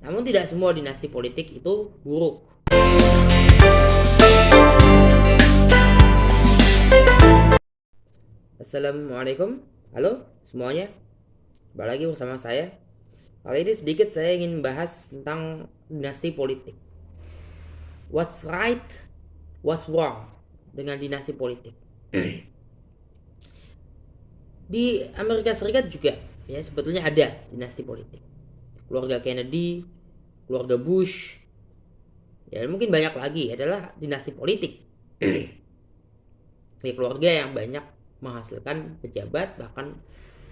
Namun tidak semua dinasti politik itu buruk. Assalamualaikum, halo semuanya, kembali lagi bersama saya. Kali ini sedikit saya ingin bahas tentang dinasti politik. What's right, what's wrong dengan dinasti politik. Di Amerika Serikat juga ya sebetulnya ada dinasti politik. Keluarga Kennedy, keluarga Bush, ya mungkin banyak lagi adalah dinasti politik. Ini keluarga yang banyak menghasilkan pejabat, bahkan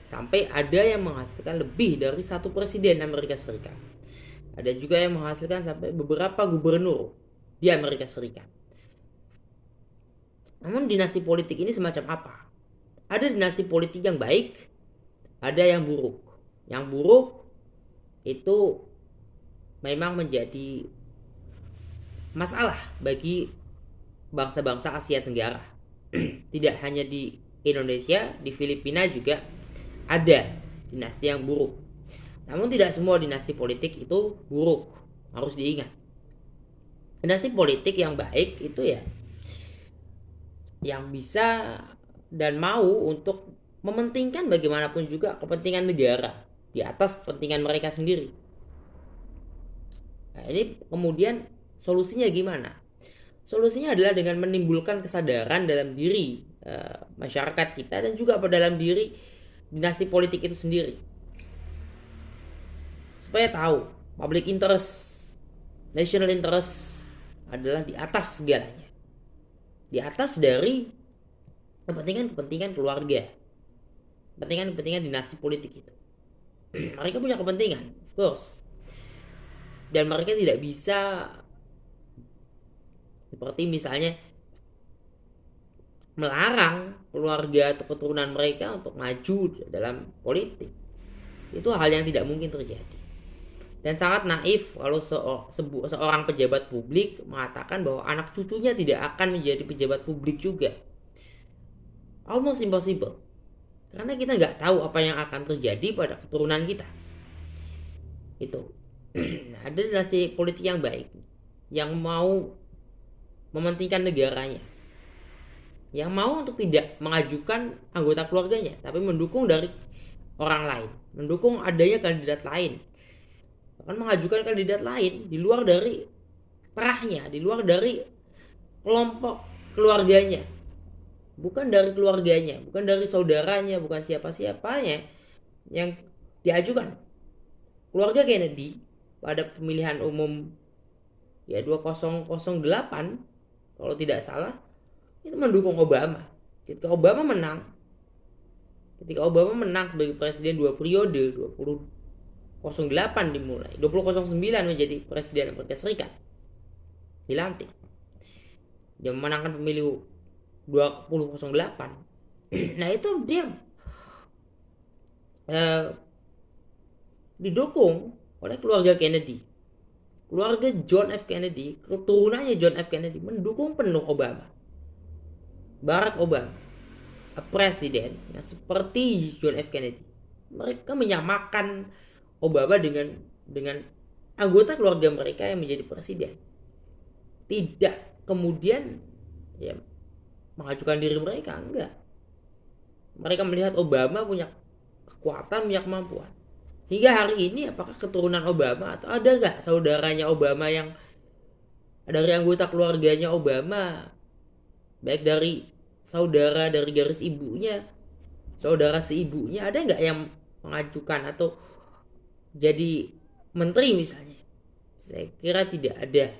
sampai ada yang menghasilkan lebih dari satu presiden Amerika Serikat. Ada juga yang menghasilkan sampai beberapa gubernur di Amerika Serikat. Namun dinasti politik ini semacam apa? Ada dinasti politik yang baik, ada yang buruk. Yang buruk itu memang menjadi masalah bagi bangsa-bangsa Asia Tenggara. Tidak hanya di Indonesia, di Filipina juga ada dinasti yang buruk. Namun tidak semua dinasti politik itu buruk, harus diingat. Dinasti politik yang baik itu ya yang bisa dan mau untuk mementingkan bagaimanapun juga kepentingan negara di atas kepentingan mereka sendiri. Nah, ini kemudian solusinya gimana? Solusinya adalah dengan menimbulkan kesadaran dalam diri masyarakat kita dan juga pada dalam diri dinasti politik itu sendiri. Supaya tahu public interest, national interest adalah di atas segalanya. Di atas dari kepentingan-kepentingan keluarga. Kepentingan-kepentingan dinasti politik itu. Mereka punya kepentingan, of course. Dan mereka tidak bisa seperti misalnya melarang keluarga atau keturunan mereka untuk maju dalam politik. Itu hal yang tidak mungkin terjadi. Dan sangat naif kalau seorang pejabat publik mengatakan bahwa anak cucunya tidak akan menjadi pejabat publik juga. Almost impossible. Karena kita nggak tahu apa yang akan terjadi pada keturunan kita. Itu. Nah, ada dinasti politik yang baik, yang mau mementingkan negaranya, yang mau untuk tidak mengajukan anggota keluarganya, tapi mendukung dari orang lain, mendukung adanya kandidat lain, bahkan mengajukan kandidat lain di luar dari terahnya, di luar dari kelompok keluarganya, bukan dari keluarganya, bukan dari saudaranya, bukan siapa-siapanya yang diajukan. Keluarga Kennedy pada pemilihan umum ya 2008 kalau tidak salah itu mendukung Obama. Ketika Obama menang sebagai presiden 2 periode, 2008 dimulai, 2009 menjadi presiden Amerika Serikat, dilantik. Dia memenangkan pemilu 2008. Nah itu dia didukung oleh keluarga Kennedy. Keluarga John F. Kennedy, keturunannya John F. Kennedy mendukung penuh Obama. Barack Obama, presiden yang seperti John F. Kennedy. Mereka menyamakan Obama dengan anggota keluarga mereka yang menjadi presiden. Tidak kemudian ya mengajukan diri mereka, enggak. Mereka melihat Obama punya kekuatan, punya kemampuan. Hingga hari ini apakah keturunan Obama atau ada nggak saudaranya Obama yang dari anggota keluarganya Obama, baik dari saudara dari garis ibunya, saudara seibunya, ada nggak yang mengajukan atau jadi menteri misalnya? Saya kira tidak ada.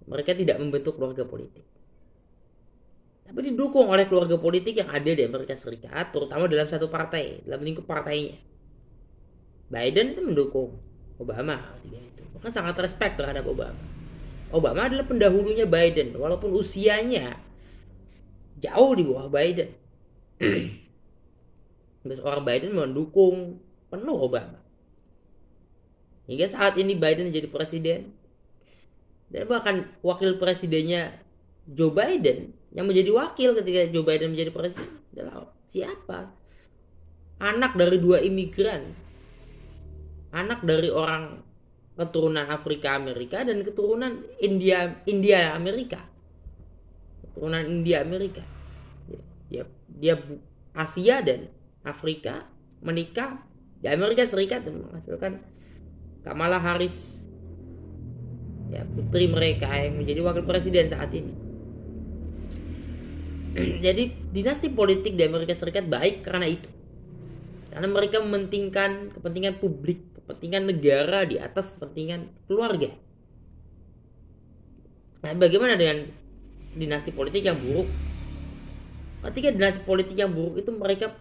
Mereka tidak membentuk keluarga politik, tapi didukung oleh keluarga politik yang ada di Amerika Serikat, terutama dalam satu partai, dalam lingkup partainya. Biden itu mendukung Obama ketika itu, bahkan sangat respect terhadap Obama. Obama adalah pendahulunya Biden, walaupun usianya jauh di bawah Biden. Seorang Biden mendukung penuh Obama. Hingga saat ini Biden jadi presiden, dan bahkan wakil presidennya Joe Biden yang menjadi wakil ketika Joe Biden menjadi presiden adalah siapa? Anak dari 2 imigran anak dari orang keturunan Afrika Amerika dan keturunan India Amerika, keturunan India Amerika. Dia Asia dan Afrika menikah di Amerika Serikat dan menghasilkan Kamala Harris, ya, putri mereka yang menjadi wakil presiden saat ini. Jadi dinasti politik di Amerika Serikat baik karena itu, karena mereka mementingkan kepentingan publik, kepentingan negara di atas kepentingan keluarga. Nah, bagaimana dengan dinasti politik yang buruk? Ketika dinasti politik yang buruk itu mereka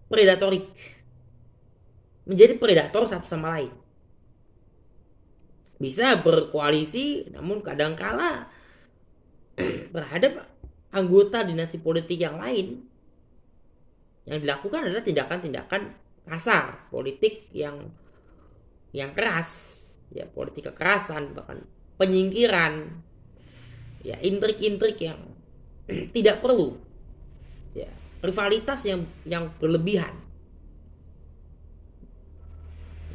predatorik, menjadi predator satu sama lain. Bisa berkoalisi, namun kadangkala terhadap anggota dinasti politik yang lain yang dilakukan adalah tindakan-tindakan kasar, politik yang keras, ya, politik kekerasan, bahkan penyingkiran, ya, intrik-intrik yang tidak perlu, ya, rivalitas yang berlebihan,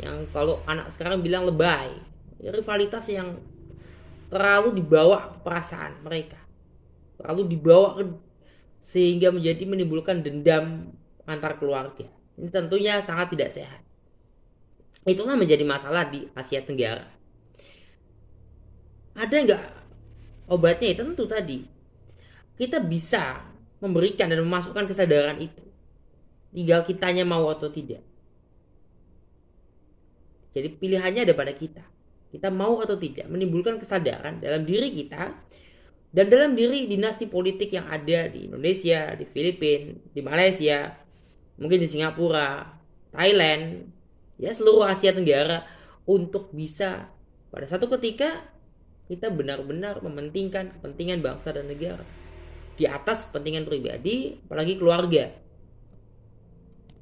yang kalau anak sekarang bilang lebay, ya, rivalitas yang terlalu dibawa ke perasaan mereka, terlalu dibawa sehingga menimbulkan dendam antar keluarga. Ini tentunya sangat tidak sehat. Itulah menjadi masalah di Asia Tenggara. Ada nggak obatnya? Tentu tadi kita bisa memberikan dan memasukkan kesadaran itu, tinggal kitanya mau atau tidak. Jadi pilihannya ada pada kita. Kita mau atau tidak menimbulkan kesadaran dalam diri kita dan dalam diri dinasti politik yang ada di Indonesia, di Filipina, di Malaysia, mungkin di Singapura, Thailand, ya, seluruh Asia Tenggara, untuk bisa pada satu ketika kita benar-benar mementingkan kepentingan bangsa dan negara di atas kepentingan pribadi, apalagi keluarga.